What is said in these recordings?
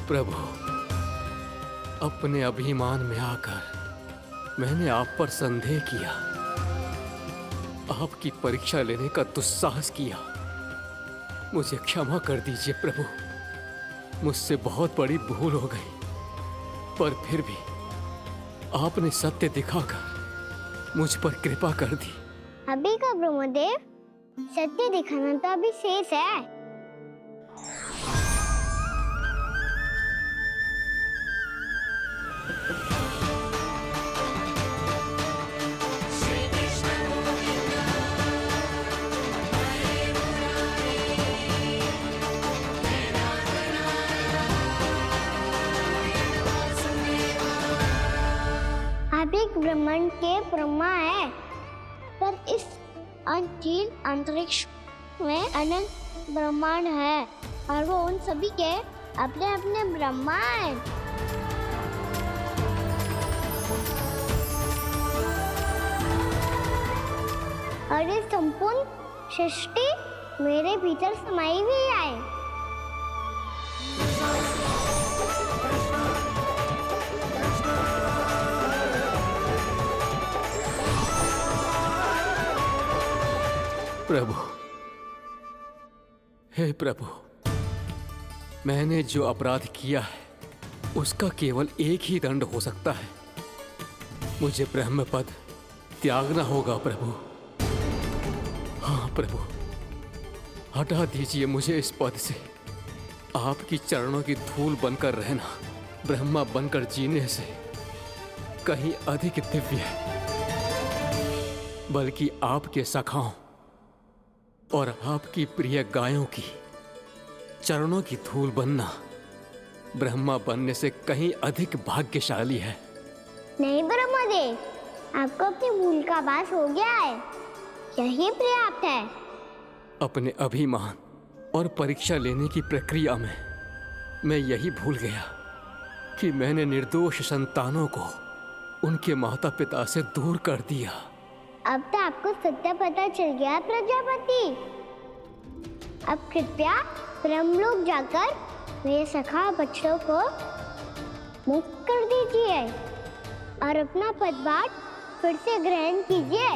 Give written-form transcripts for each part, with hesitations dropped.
प्रभु, अपने अभिमान में आकर मैंने आप पर संदेह किया, आपकी परीक्षा लेने का दुस्साहस किया। मुझे क्षमा कर दीजिए प्रभु, मुझसे बहुत बड़ी भूल हो गई। पर फिर भी आपने सत्य दिखाकर मुझ पर कृपा कर दी। अभी का ब्रह्मदेव, सत्य दिखाना तो अभी शेष है। आप एक ब्रह्मांड के ब्रह्मा है, पर इस अनंत अंतरिक्ष में अनंत ब्रह्मांड है और वो उन सभी के अपने अपने ब्रह्मा हैं। और ये संपूर्ण सृष्टि मेरे भीतर समाई हुई है। प्रभु, हे प्रभु, मैंने जो अपराध किया है उसका केवल एक ही दंड हो सकता है। मुझे ब्रह्म पद त्यागना होगा प्रभु। हाँ प्रभु, हटा दीजिए मुझे इस पद से। आपकी चरणों की धूल बनकर रहना ब्रह्मा बनकर जीने से कहीं अधिक दिव्य है। बल्कि आपके सखाओं और आपकी प्रिय गायों की चरणों की धूल बनना ब्रह्मा बनने से कहीं अधिक भाग्यशाली है। नहीं ब्रह्मदेव, आपको अपनी भूल का आभास हो गया है, यही पर्याप्त है। अपने अभिमान और परीक्षा लेने की प्रक्रिया में मैं यही भूल गया कि मैंने निर्दोष संतानों को उनके माता पिता से दूर कर दिया। अब तो आपको सत्य पता चल गया प्रजापति। अब कृपया ब्रह्मलोक जाकर मेरे सखा बच्चों को मुक्त कर दीजिए और अपना पदभार फिर से ग्रहण कीजिए,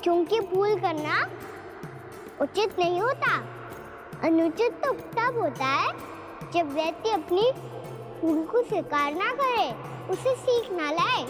क्योंकि भूल करना उचित नहीं होता। अनुचित तो तब होता है जब व्यक्ति अपनी भूल को स्वीकार ना करे, उसे सीख ना लाए।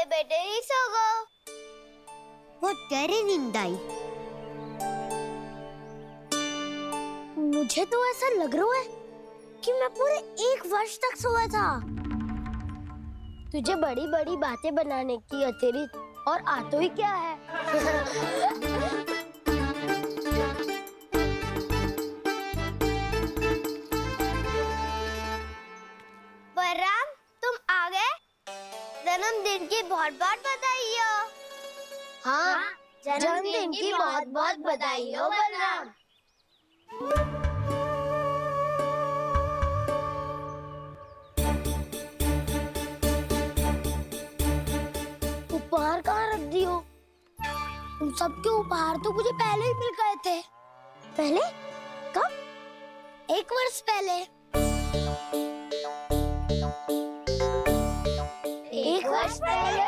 बेटे ही सो गो। वो तेरी नींद आई। मुझे तो ऐसा लग रहा है कि मैं पूरे 1 वर्ष तक सोया था। तुझे बड़ी बड़ी बातें बनाने की अतिरिक्त और आता ही क्या है? बलराम, तुम आ गए? जन्मदिन की बहुत बहुत बधाई हो। हाँ, जन्मदिन की बहुत बहुत बधाई हो बलराम। उपहार कहाँ रख दियो? तुम सबके उपहार तो मुझे पहले ही मिल गए थे। पहले? कब? 1 वर्ष पहले। 1 वर्ष पहले?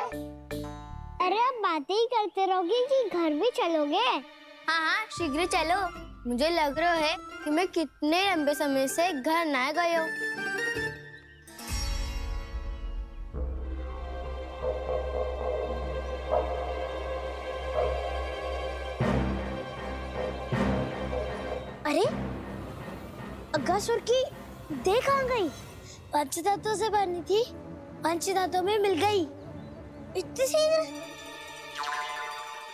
अरे अब बातें ही करते रहोगे कि घर भी चलोगे? हाँ हाँ, शीघ्र चलो। मुझे लग रहा है कि मैं कितने लंबे समय से घर ना गया हूँ। अरे अगासुर की देह कहाँ गई? पंचतत्वों से बनी थी, पंचतत्वों में मिल गई। इतनी सी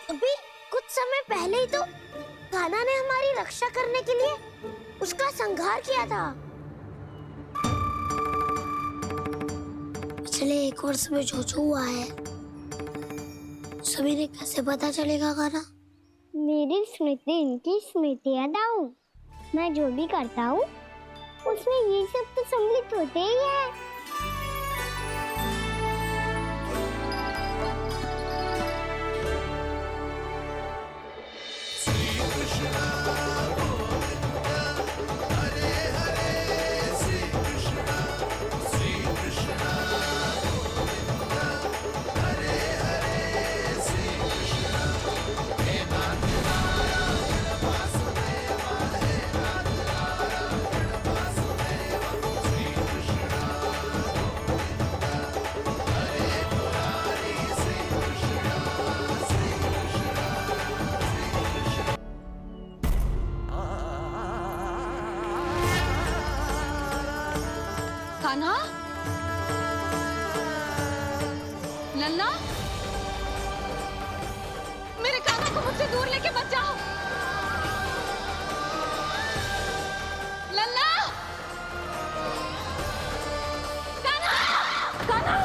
अभी कुछ समय पहले ही तो कान्हा ने हमारी रक्षा करने के लिए उसका संहार किया था। पिछले 1 वर्ष में जो जो हुआ है सभी ने कैसे पता चलेगा कान्हा? मेरी स्मृति इनकी स्मृति अदाऊं। मैं जो भी करता हूँ उसमें ये सब तो सम्मिलित होते ही है। कान्हा, लल्ला, मेरे कान्हा को मुझसे दूर लेके मत जाओ। लल्ला, कान्हा, कान्हा।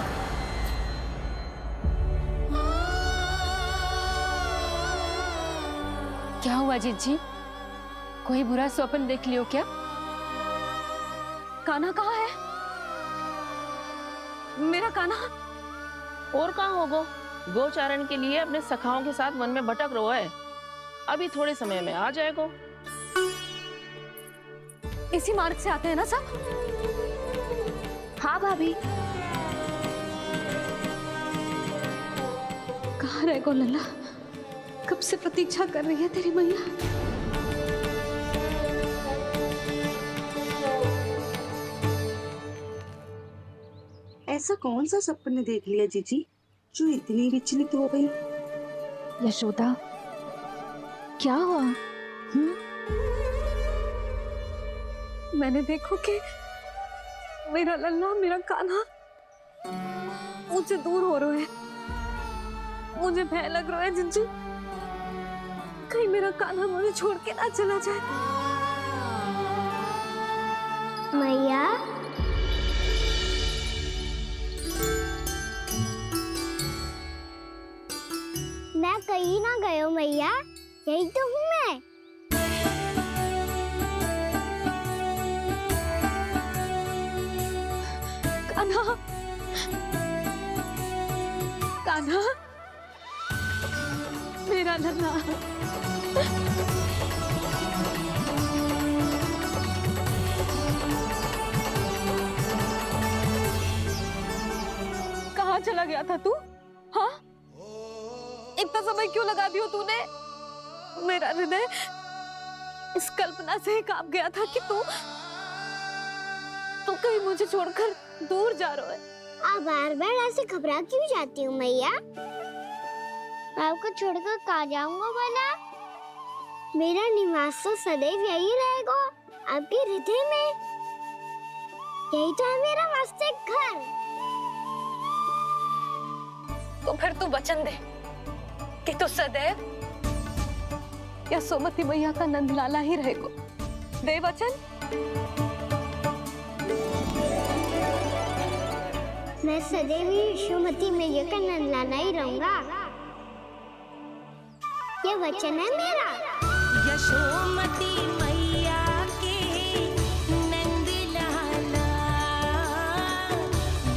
क्या हुआ जीजी? कोई बुरा स्वप्न देख लियो क्या? कान्हा कहाँ है? मेरा कान्हा? और कहाँ होगो? गोचारण के लिए अपने सखाओं के साथ वन में भटक रहो है। अभी थोड़े समय में आ जाएगो। इसी मार्ग से आते हैं ना सब? हाँ भाभी। कहाँ रह गो लल्ला? कब से प्रतीक्षा कर रही है तेरी मैया। ऐसा कौन सा सपने देख लिया जीजी जो इतनी विचलित हो गई? यशोदा, क्या हुआ? मैंने देखो कि मेरा लल्ला, मेरा कान्हा मुझसे दूर हो रहे हैं। मुझे भय लग रहा है जीजी, कहीं मेरा कान्हा मुझे छोड़ के ना चला जाए। मैया, मैं कहीं ना गयो मैया, यही तो हूँ मैं। कान्हा, कान्हा, मेरा लल्ला। कहाँ चला गया था तू? हाँ, इतना समय क्यों लगा दियो तूने? मेरा हृदय इस कल्पना से ही कांप गया था कि तू कहीं मुझे छोड़कर दूर जा रहा है। आप बार बार ऐसे घबरा क्यों जाती हूँ मैया? आपको छोड़कर कहाँ जाऊंगा भला? मेरा निवास तो सदैव यही रहेगा, आपके हृदय में। यही तो है मेरा वास्तविक घर। तो फिर तू वचन दे कि तू सदैव यशोमती मैया का नंदलाला ही रहेगा। दे वचन। मैं सदैव यशोमती मैया का नंदलाला ही रहूंगा। ये वचन है मेरा। यशोमती मैया के नंदलाला,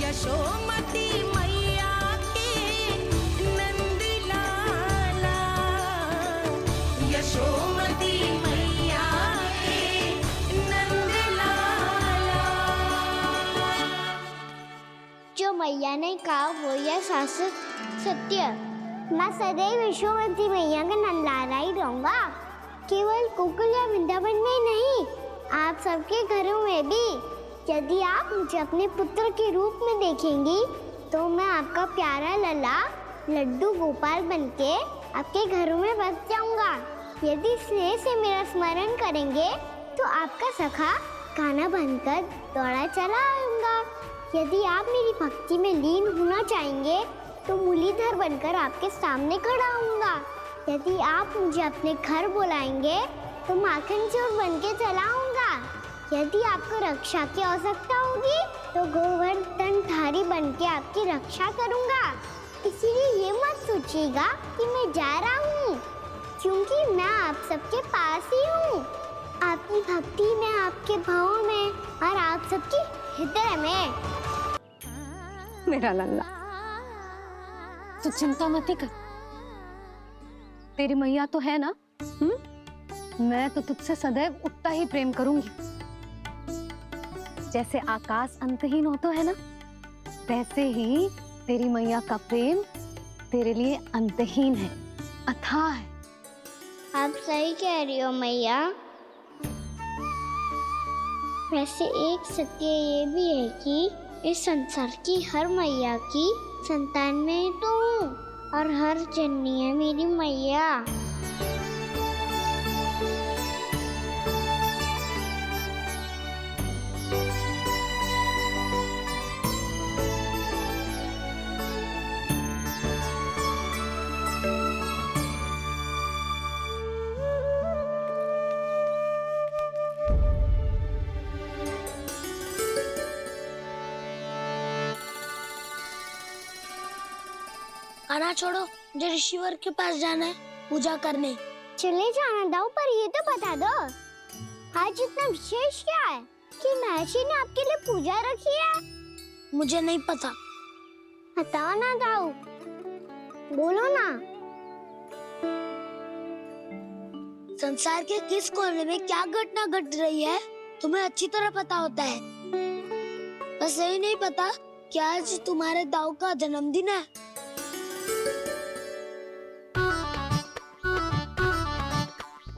यशोमती मैया के नंदलाला, यशोमती मैया के नंदलाला। जो मैया ने कहा वो यह शाश्वत सत्य। मैं सदैव यशोमती मैया का नंदलाला ही रहूंगा। केवल गोकुल या वृंदावन में नहीं, आप सबके घरों में भी। यदि आप मुझे अपने पुत्र के रूप में देखेंगी तो मैं आपका प्यारा लल्ला लड्डू गोपाल बनके आपके घरों में बस जाऊंगा। यदि स्नेह से मेरा स्मरण करेंगे तो आपका सखा कान्हा बनकर दौड़ा चला आऊंगा। यदि आप मेरी भक्ति में लीन होना चाहेंगे तो मुरलीधर बनकर आपके सामने खड़ा होऊंगा। यदि आप मुझे अपने घर बुलाएंगे तो माखन चोर बन के चला आऊंगा। यदि आपको रक्षा की आवश्यकता होगी तो गोवर्धनधारी बन के आपकी रक्षा करूंगा। इसीलिए ये मत सोचिएगा कि मैं जा रहा हूँ, क्योंकि मैं आप सबके पास ही हूँ, आपकी भक्ति में, आपके भावों में और आप सबके हृदय में। मेरा लल्ला, तू चिंता मत कर, तेरी मैया तो है ना। मैं तो तुझसे सदैव उतना ही प्रेम करूंगी। जैसे आकाश अंतहीन होता है ना, वैसे ही तेरी मैया का प्रेम तेरे लिए अंतहीन है, अथाह है। आप सही कह रही हो मैया। वैसे एक सत्य ये भी है कि इस संसार की हर मैया की संतान में तो हूँ और हर जननी है मेरी मैया। खाना छोड़ो, मुझे ऋषिवर के पास जाना है पूजा करने। चले जाना दाऊ, पर ये तो बता दो आज इतना विशेष क्या है कि महर्षि ने आपके लिए पूजा रखी है? मुझे नहीं पता। बताओ ना दाऊ, बोलो ना। संसार के किस कोने में क्या घटना घट रही है तुम्हें अच्छी तरह पता होता है। बस यही नहीं पता कि आज तुम्हारे दाऊ का जन्मदिन है।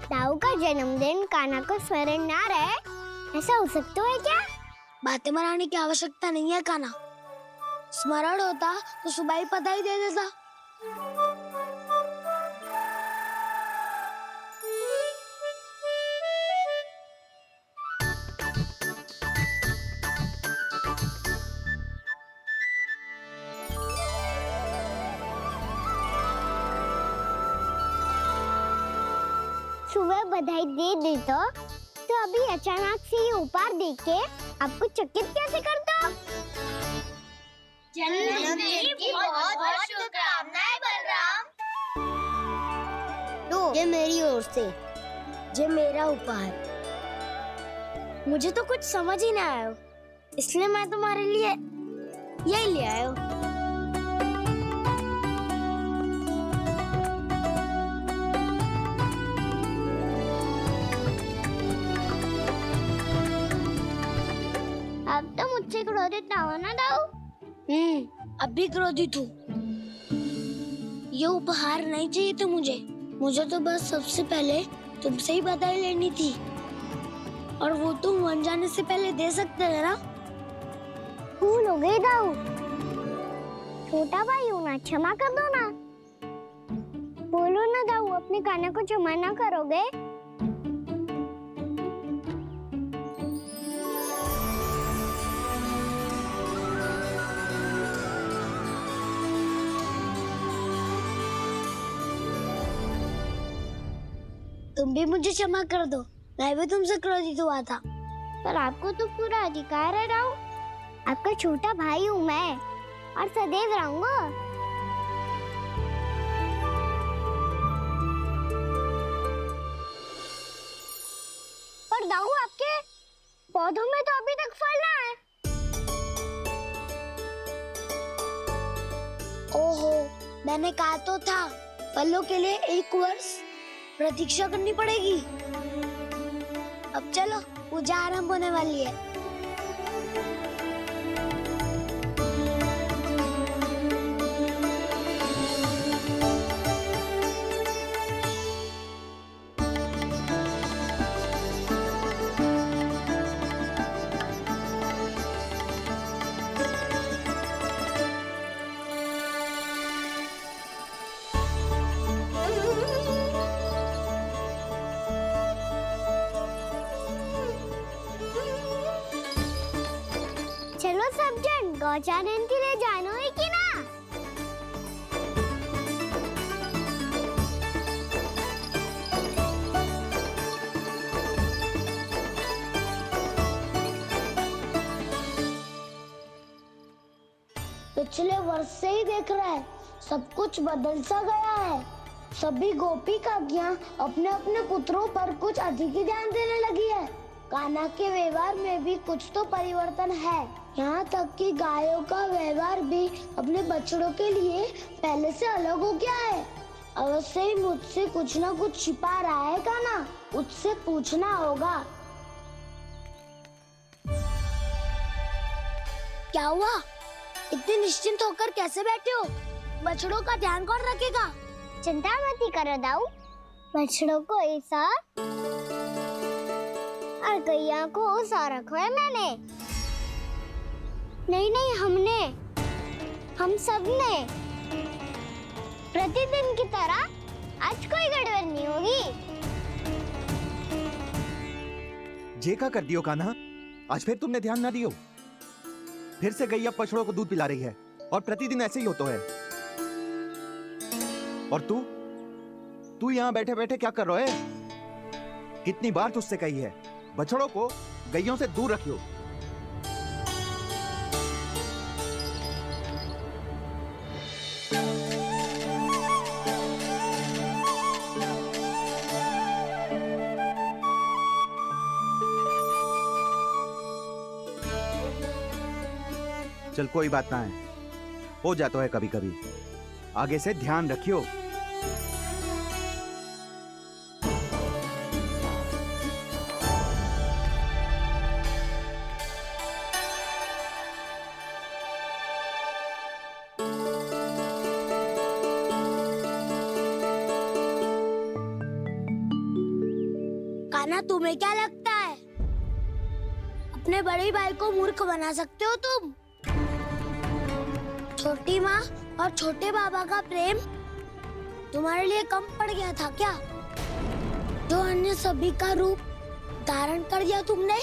दाऊ का जन्मदिन कान्हा को स्मरण ना रहे, ऐसा हो सकता है क्या? बातें बनाने की आवश्यकता नहीं है कान्हा। स्मरण होता तो सुबह ही पता ही दे देता। सुबह बधाई दे दे तो अभी अचानक से ये उपहार देख के आपको चकित कैसे कर दो? जन्मदिन की बहुत-बहुत शुभकामनाएं बलराम। लो, ये मेरी ओर से। ये मेरा उपहार। मुझे तो कुछ समझ ही ना आया, इसलिए मैं तुम्हारे लिए यही ले आया हूँ। अब तो मुझसे क्रोधित ना हो ना दाऊ। अब भी क्रोधित हूँ। ये उपहार नहीं चाहिए था मुझे तो बस सबसे पहले तुमसे ही बधाई लेनी थी, और वो तुम वन जाने से पहले दे सकते थे ना। भूल हो गई दाऊ, छोटा भाई हूँ ना, क्षमा कर दो ना। बोलो ना दाऊ, अपने कान्हा को क्षमा ना करोगे? तुम भी मुझे क्षमा कर दो, मैं भी तुमसे क्रोधित हुआ था। पर आपको तो पूरा अधिकार है दाऊ। आपका छोटा भाई हूँ मैं और सदैव रहूंगा। पर दाऊ, आपके पौधों में तो अभी तक फल ना है। ओहो, मैंने कहा तो था फलों के लिए 1 वर्ष प्रतीक्षा करनी पड़ेगी। अब चलो, पूजा आरंभ होने वाली है। चलो सब जन गौचारण के लिए जानो है कि ना? पिछले वर्ष से ही देख रहा है, सब कुछ बदल सा गया है। सभी गोपी काकियां अपने अपने पुत्रों पर कुछ अधिक ही ध्यान देने लगी है। कान्हा के व्यवहार में भी कुछ तो परिवर्तन है। यहाँ तक कि गायों का व्यवहार भी अपने बछड़ों के लिए पहले से अलग हो गया है। अवश्य ही मुझसे कुछ ना कुछ छिपा रहा है कान्हा, उससे पूछना होगा। क्या हुआ? इतने निश्चिंत होकर कैसे बैठे हो? बछड़ों का ध्यान कौन रखेगा? चिंता मत करो दाऊ, बछड़ों को ऐसा और गैया को उसा रखो है मैंने। नहीं हमने, हम सब ने। प्रतिदिन की तरह आज कोई गड़बड़ नहीं होगी। जे का कर दियो कान्हा, आज फिर तुमने ध्यान ना दियो। फिर से गैया बछड़ों को दूध पिला रही है और प्रतिदिन ऐसे ही होता है। और तू यहाँ बैठे बैठे क्या कर रहा है? कितनी बार तुझसे कही है बछड़ों को गैयों से दूर रखियो। चल कोई बात ना है, हो जाता है कभी कभी। आगे से ध्यान रखियो। कान्हा, तुम्हें क्या लगता है अपने बड़े भाई को मूर्ख बना सकते हो तुम? छोटी माँ और छोटे बाबा का प्रेम तुम्हारे लिए कम पड़ गया था क्या? जो अन्य सभी का रूप धारण कर दिया तुमने?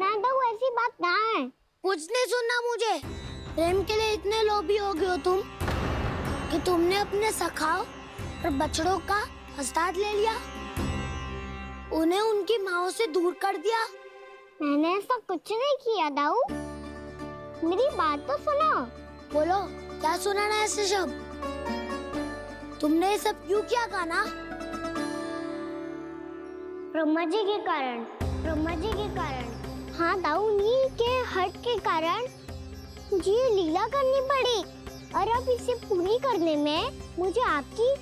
ना दाऊ, ऐसी बात ना है। कुछ नहीं सुनना मुझे। प्रेम के लिए इतने लोभी हो गए हो तुम कि तुमने अपने सखाओं और बछड़ों का हस्ताक्षर ले लिया, उन्हें उनकी माँओं से दूर कर दिया। मैंने ऐसा कुछ नहीं किया दाऊ, मेरी बात तो सुनो। बोलो, क्या सुनाना है ऐसे शब्द? तुमने ये सब क्यों किया कान्हा? ब्रह्मा जी के कारण। हाँ दाऊ, नील के हट के कारण मुझे ये लीला करनी पड़ी, और अब इसे पूरी करने में मुझे आपकी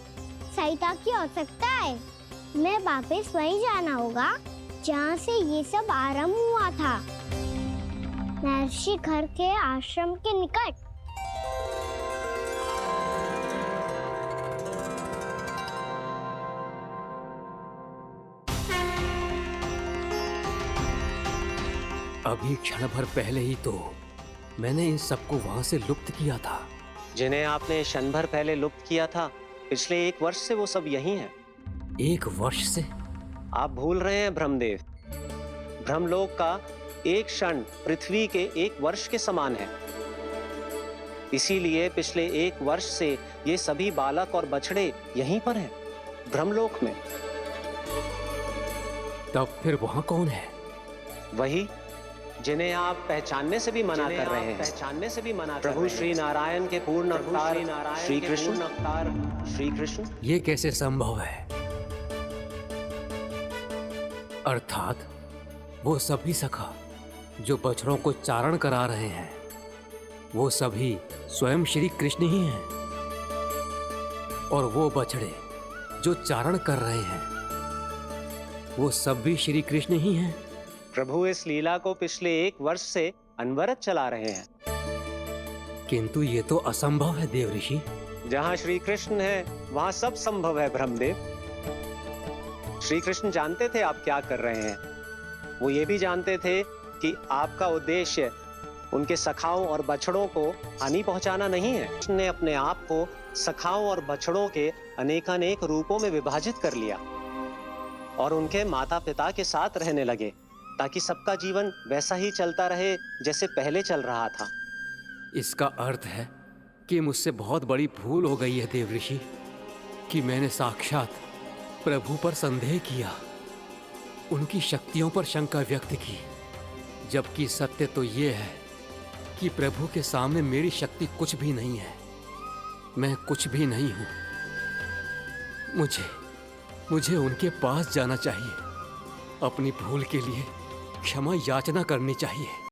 सहायता की आवश्यकता है। मैं वापस वहीं जाना होगा जहाँ से ये सब आरंभ हुआ था, महर्षि घर के आश्रम के निकट। अभी क्षण भर पहले ही तो मैंने इन सबको वहां से लुप्त किया था। जिन्हें आपने क्षण भर पहले लुप्त किया था, पिछले 1 वर्ष से वो सब यही हैं। 1 वर्ष से? आप भूल रहे हैं ब्रह्मदेव, ब्रह्मलोक का एक क्षण पृथ्वी के 1 वर्ष के समान है। इसीलिए पिछले 1 वर्ष से ये सभी बालक और बछड़े यहीं पर हैं, ब्रह्मलोक में। तब फिर वहां कौन है? वही जिन्हें आप पहचानने से भी मना कर रहे हैं, प्रभु श्री नारायण के पूर्ण अवतार श्री कृष्ण। ये कैसे संभव है? अर्थात वो सभी सखा जो बछड़ों को चारण करा रहे हैं, वो सभी स्वयं श्री कृष्ण ही हैं, और वो बछड़े जो चारण कर रहे हैं, वो सब भी श्री कृष्ण ही हैं। प्रभु इस लीला को पिछले 1 वर्ष से अनवरत चला रहे हैं। किंतु ये तो असंभव है देव ऋषि। जहाँ श्री कृष्ण है वहाँ सब संभव है ब्रह्मदेव। श्री कृष्ण जानते थे आप क्या कर रहे हैं। वो ये भी जानते थे कि आपका उद्देश्य उनके सखाओं और बछड़ों को हानि पहुंचाना नहीं है। कृष्ण ने अपने आप को सखाओं और बछड़ों के अनेकानेक रूपों में विभाजित कर लिया और उनके माता पिता के साथ रहने लगे, ताकि सबका जीवन वैसा ही चलता रहे जैसे पहले चल रहा था। इसका अर्थ है कि मुझसे बहुत बड़ी भूल हो गई है देव ऋषि, कि मैंने साक्षात प्रभु पर संदेह किया, उनकी शक्तियों पर शंका व्यक्त की, जबकि सत्य तो ये है कि प्रभु के सामने मेरी शक्ति कुछ भी नहीं है। मैं कुछ भी नहीं हूं। मुझे उनके पास जाना चाहिए। अपनी भूल के लिए क्षमा याचना करनी चाहिए।